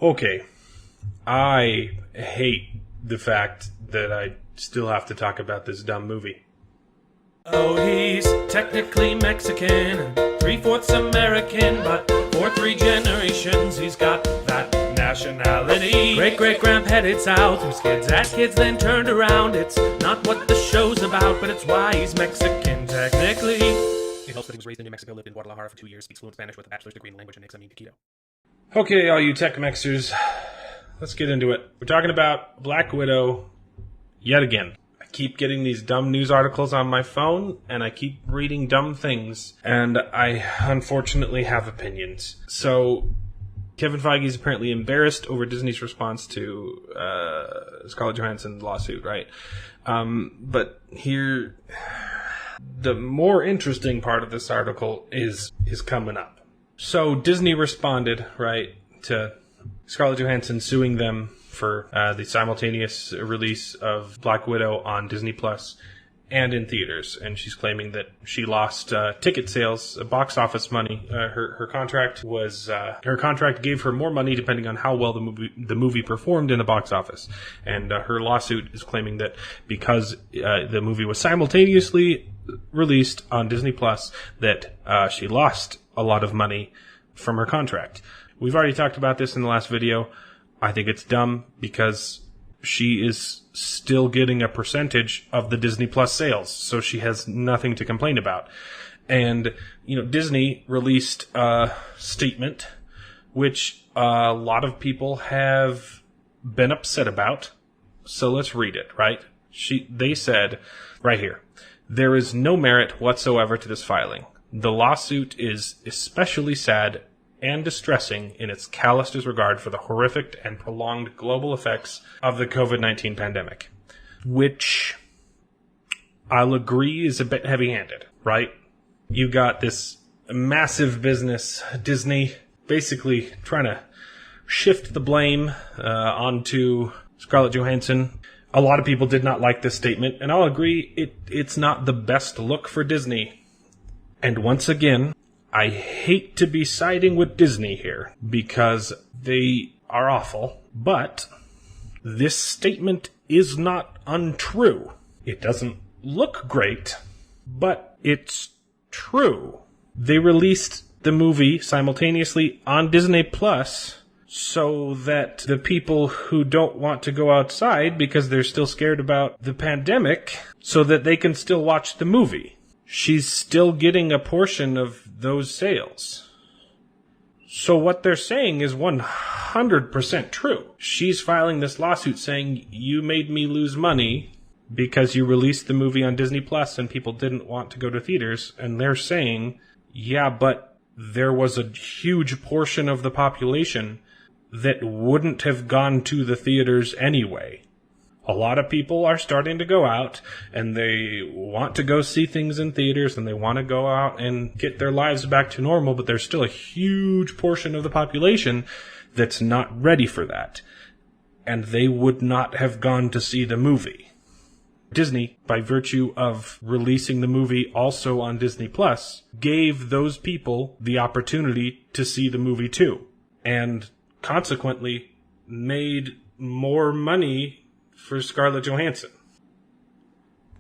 Okay, I hate the fact that I still have to talk about this dumb movie. Oh, he's technically Mexican and 3/4 American, but for 3 generations he's got that nationality. Great-great-grandpa headed south, whose kids had kids then turned around. It's not what the show's about, but it's why he's Mexican technically. It helps that he was raised in New Mexico, lived in Guadalajara for 2 years, speaks fluent Spanish with a bachelor's degree in language, and makes a mean taquito. Okay, all you Tech-Mexers, let's get into it. We're talking about Black Widow yet again. I keep getting these dumb news articles on my phone, and I keep reading dumb things, and I unfortunately have opinions. So, Kevin Feige is apparently embarrassed over Disney's response to Scarlett Johansson's lawsuit, right? But here, the more interesting part of this article is coming up. So Disney responded, right, to Scarlett Johansson suing them for the simultaneous release of Black Widow on Disney Plus and in theaters, and she's claiming that she lost ticket sales, box office money. Her contract gave her more money depending on how well the movie performed in the box office, and her lawsuit is claiming that because the movie was simultaneously released on Disney Plus, that she lost a lot of money from her contract. We've already talked about this in the last video. I think it's dumb because she is still getting a percentage of the Disney Plus sales, so she has nothing to complain about. And, Disney released a statement which a lot of people have been upset about. So let's read it, right? They said, right here, "There is no merit whatsoever to this filing. The lawsuit is especially sad and distressing in its callous disregard for the horrific and prolonged global effects of the COVID-19 pandemic." Which I'll agree is a bit heavy-handed, right? You got this massive business, Disney, basically trying to shift the blame onto Scarlett Johansson. A lot of people did not like this statement, and I'll agree it's not the best look for Disney. And once again, I hate to be siding with Disney here because they are awful, but this statement is not untrue. It doesn't look great, but it's true. They released the movie simultaneously on Disney Plus so that the people who don't want to go outside because they're still scared about the pandemic, so that they can still watch the movie. She's still getting a portion of those sales. So what they're saying is 100% true. She's filing this lawsuit saying, you made me lose money because you released the movie on Disney Plus and people didn't want to go to theaters. And they're saying, yeah, but there was a huge portion of the population that wouldn't have gone to the theaters anyway. A lot of people are starting to go out, and they want to go see things in theaters, and they want to go out and get their lives back to normal, but there's still a huge portion of the population that's not ready for that. And they would not have gone to see the movie. Disney, by virtue of releasing the movie also on Disney Plus, gave those people the opportunity to see the movie too. And consequently, made more money for Scarlett Johansson.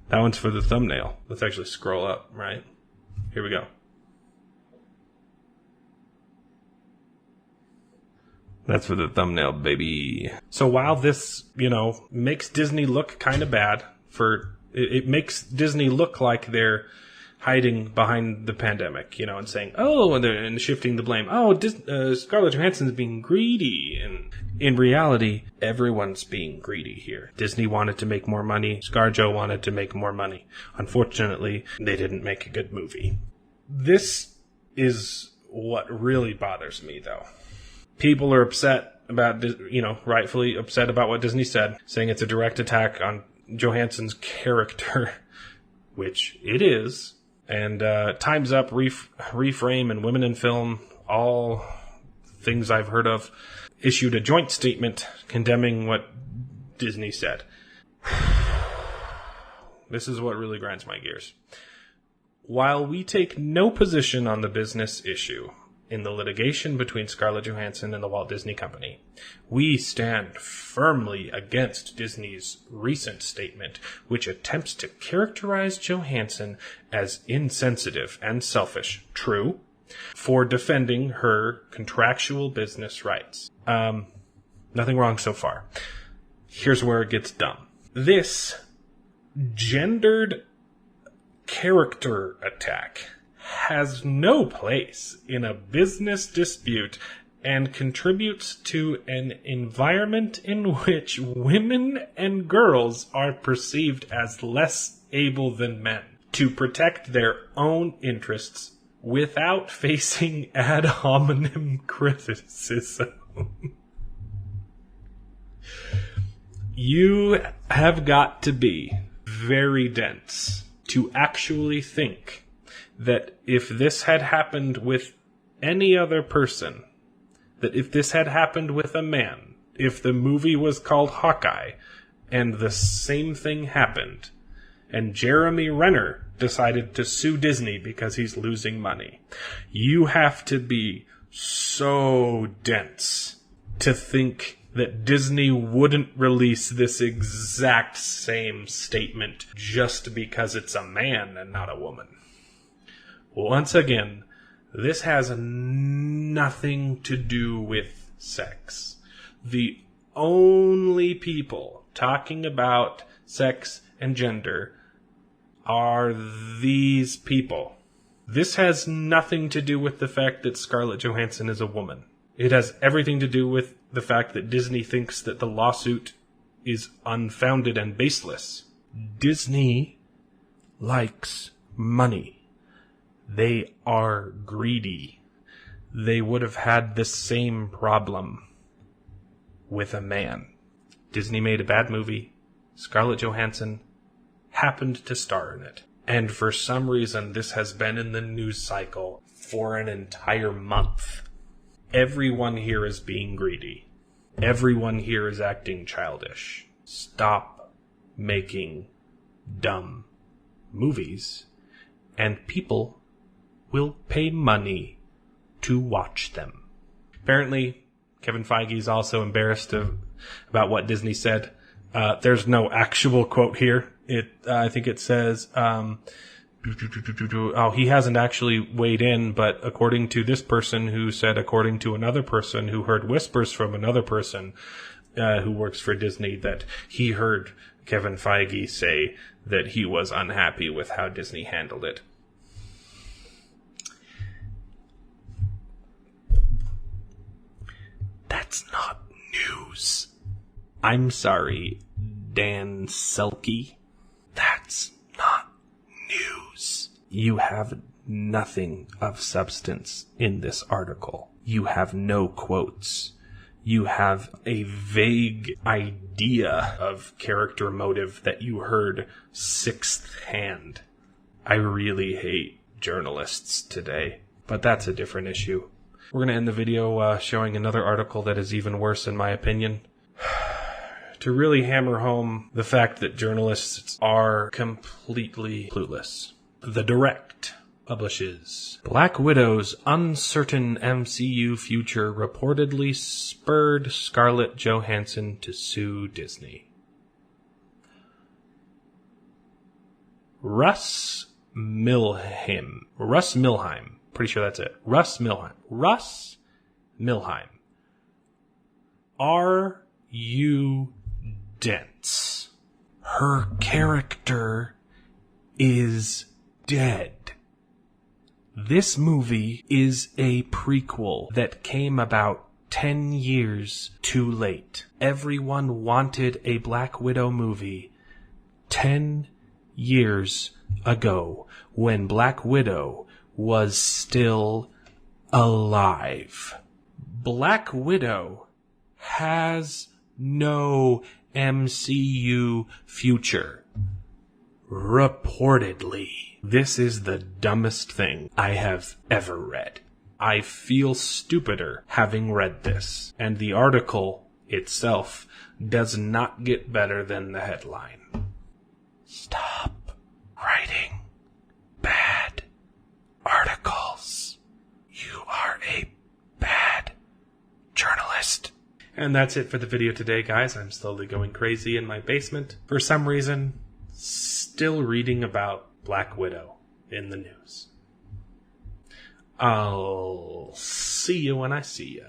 That one's for the thumbnail. Let's actually scroll up, right? Here we go. That's for the thumbnail, baby. So while this, makes Disney look kind of bad it makes Disney look like they're hiding behind the pandemic, and saying, and shifting the blame. Scarlett Johansson's being greedy. And in reality, everyone's being greedy here. Disney wanted to make more money. ScarJo wanted to make more money. Unfortunately, they didn't make a good movie. This is what really bothers me, though. People are upset about, rightfully upset about what Disney said, saying it's a direct attack on Johansson's character, which it is. And Time's Up, Reframe, and Women in Film, all things I've heard of, issued a joint statement condemning what Disney said. This is what really grinds my gears. While we take no position on the business issue, in the litigation between Scarlett Johansson and the Walt Disney Company. We stand firmly against Disney's recent statement, which attempts to characterize Johansson as insensitive and selfish. True. For defending her contractual business rights. Nothing wrong so far. Here's where it gets dumb. This gendered character attack has no place in a business dispute and contributes to an environment in which women and girls are perceived as less able than men to protect their own interests without facing ad hominem criticism. You have got to be very dense to actually think that if this had happened with any other person, that if this had happened with a man, if the movie was called Hawkeye, and the same thing happened, and Jeremy Renner decided to sue Disney because he's losing money, you have to be so dense to think that Disney wouldn't release this exact same statement just because it's a man and not a woman. Once again, this has nothing to do with sex. The only people talking about sex and gender are these people. This has nothing to do with the fact that Scarlett Johansson is a woman. It has everything to do with the fact that Disney thinks that the lawsuit is unfounded and baseless. Disney likes money. They are greedy. They would have had the same problem with a man. Disney made a bad movie. Scarlett Johansson happened to star in it. And for some reason, this has been in the news cycle for an entire month. Everyone here is being greedy. Everyone here is acting childish. Stop making dumb movies, and people will pay money to watch them. Apparently, Kevin Feige is also embarrassed about what Disney said. There's no actual quote here. I think it says, he hasn't actually weighed in, but according to this person who said, according to another person who heard whispers from another person who works for Disney, that he heard Kevin Feige say that he was unhappy with how Disney handled it. That's not news. I'm sorry, Dan Selke. That's not news. You have nothing of substance in this article. You have no quotes. You have a vague idea of character motive that you heard sixth hand. I really hate journalists today, but that's a different issue. We're going to end the video showing another article that is even worse in my opinion. To really hammer home the fact that journalists are completely clueless. The Direct publishes Black Widow's uncertain MCU future reportedly spurred Scarlett Johansson to sue Disney. Russ Milheim. Pretty sure that's it. Russ Milheim. Are you dense? Her character is dead. This movie is a prequel that came about 10 years too late. Everyone wanted a Black Widow movie 10 years ago when Black Widow was still alive. Black Widow has no MCU future. Reportedly. This is the dumbest thing I have ever read. I feel stupider having read this, and the article itself does not get better than the headline. Stop writing bad articles. You are a West. And that's it for the video today, guys. I'm slowly going crazy in my basement. For some reason, still reading about Black Widow in the news. I'll see you when I see you.